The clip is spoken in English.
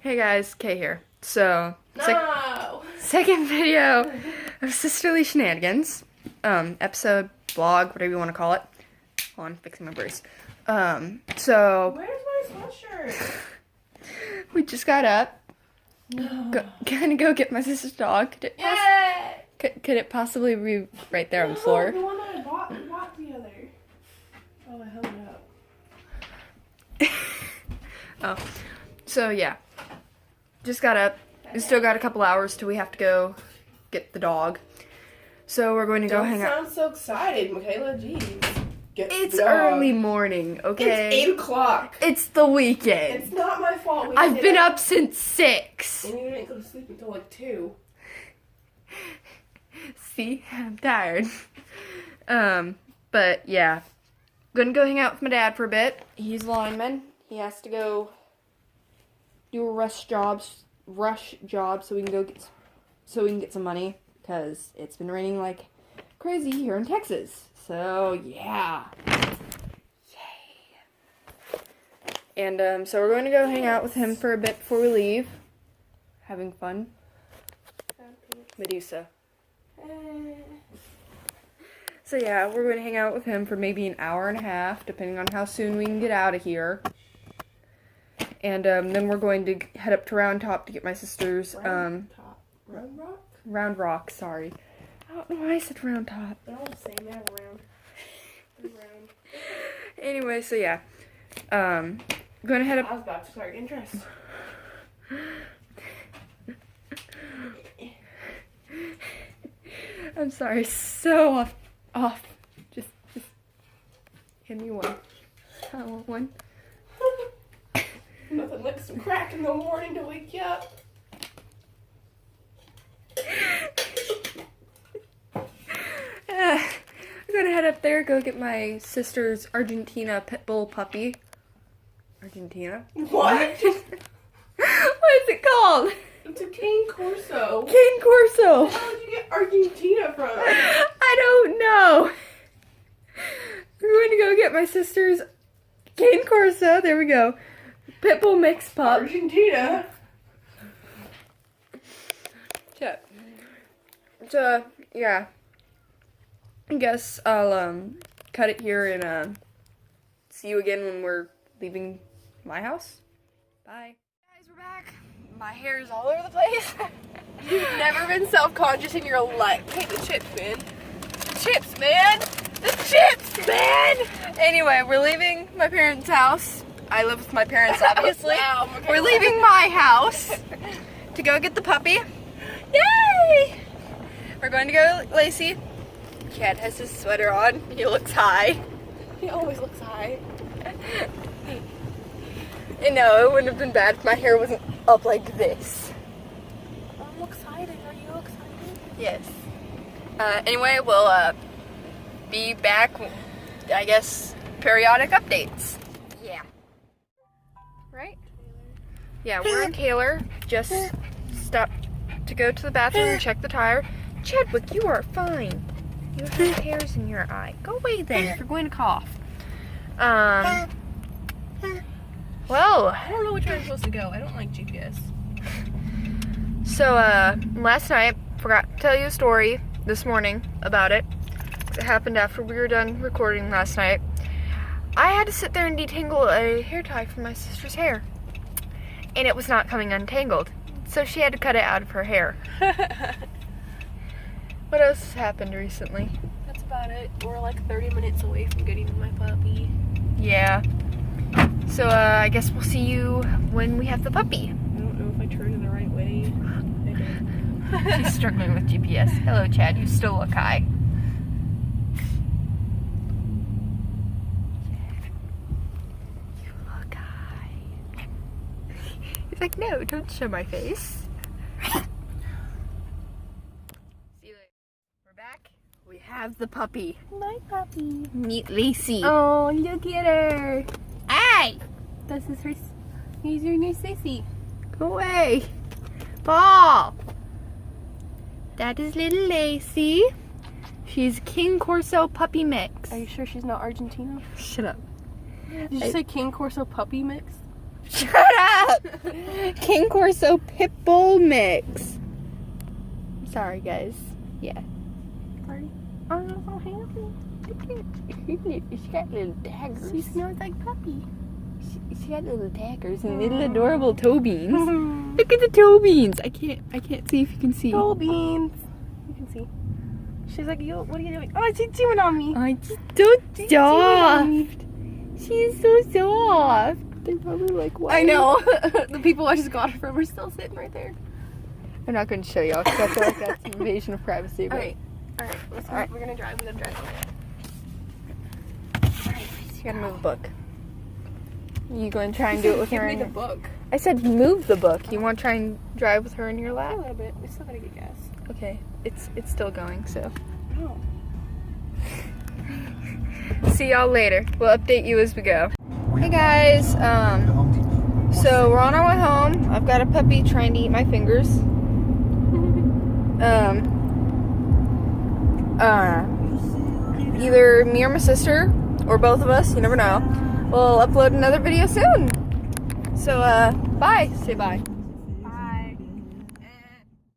Hey guys, Kay here. So, No! second video of Sisterly Shenanigans. Episode, vlog, whatever you want to call it. Hold on, fixing my brace. So... Where's my sweatshirt? We just got up. No. Gonna go get my sister's dog. Could it possibly be right there on the floor? The one that I bought the other. Oh, I held it up. Oh. So, yeah. Just got up. We still got a couple hours till we have to go get the dog. So we're going to go hang out. Don't sound so excited, Michaela. Jeez. It's early morning, okay? It's 8 o'clock. It's the weekend. It's not my fault. I've been up since 6. And you didn't go to sleep until like 2. See? I'm tired. But yeah. Gonna go hang out with my dad for a bit. He's a lineman. He has to go do a rush job so we can get some money, because it's been raining like crazy here in Texas. So yeah. Yay. And so we're going to go hang out with him for a bit before we leave. Having fun. Medusa. So yeah, we're going to hang out with him for maybe an hour and a half, depending on how soon we can get out of here. And then we're going to head up to Round Top to get my sister's Round Rock? Round Rock, sorry. I don't know why I said Round Top. They're all the same. They have round. They're round. Anyway, so yeah. Going to head up. I was about to start interest. I'm sorry, so off. Just give me one. I want one. Nothing like some crack in the morning to wake you up. I'm gonna head up there, go get my sister's Argentina pit bull puppy. Argentina? What? What is it called? It's a Cane Corso. Cane Corso. Where did you get Argentina from? I don't know. We're going to go get my sister's Cane Corso. There we go. Pitbull mix pup. Argentina. So, yeah. I guess I'll cut it here and see you again when we're leaving my house. Bye. Guys, we're back. My hair is all over the place. You've never been self-conscious in your life. Hey, the chips, man. The chips, man. The chips, man. Anyway, we're leaving my parents' house. I live with my parents, obviously. Wow, okay. We're leaving my house to go get the puppy. Yay! We're going to go with Lacey. Chad has his sweater on. He looks high. He always looks high. And no, it wouldn't have been bad if my hair wasn't up like this. I'm excited. Are you excited? Yes. Anyway, we'll be back, I guess, periodic updates. Yeah. Right? Yeah, we're in Taylor. Just stopped to go to the bathroom and check the tire. Chadwick, you are fine. You have hairs in your eye. Go away then if you're going to cough. Well, I don't know which way I'm supposed to go. I don't like GPS. so, last night, forgot to tell you a story this morning about it. It happened after we were done recording last night. I had to sit there and detangle a hair tie from my sister's hair. And it was not coming untangled. So she had to cut it out of her hair. What else has happened recently? That's about it. We're like 30 minutes away from getting my puppy. Yeah. So, I guess we'll see you when we have the puppy. I don't know if I turned in the right way. I did. She's struggling with GPS. Hello, Chad. You still look high. You look high. He's like, no, don't show my face. See you later. We're back. We have the puppy. My puppy. Meet Lacey. Oh, look at her. Hey! This is her. He's your new sissy. Go away. Paul. That is little Lacey. She's King Corso puppy mix. Are you sure she's not Argentina? Shut up. Did you say King Corso puppy mix? Shut up! King Corso Pit Bull Mix. Sorry, guys. Yeah. Sorry. Oh, I'm so happy. She got little daggers. She smells like puppy. She got little daggers and little adorable toe beans. Look at the toe beans. I can't see if you can see. Toe beans. You can see. She's like, yo, what are you doing? Oh, she's chewing on me. Oh, she's so soft. She's so soft. They're probably like, what? I know. The people I just got her from are still sitting right there. I'm not going to show y'all because I feel like that's invasion of privacy. But... Alright. Alright. We're gonna drive. You gotta move the book. You going to try and do it with her? Give me the book. I said move the book. You want to try and drive with her in your A lap? little bit. We still gotta get gas. Okay. It's still going, so. Oh. See y'all later. We'll update you as we go. Hey guys, so we're on our way home. I've got a puppy trying to eat my fingers. Either me or my sister, or both of us, you never know. We'll upload another video soon. So, bye. Say bye.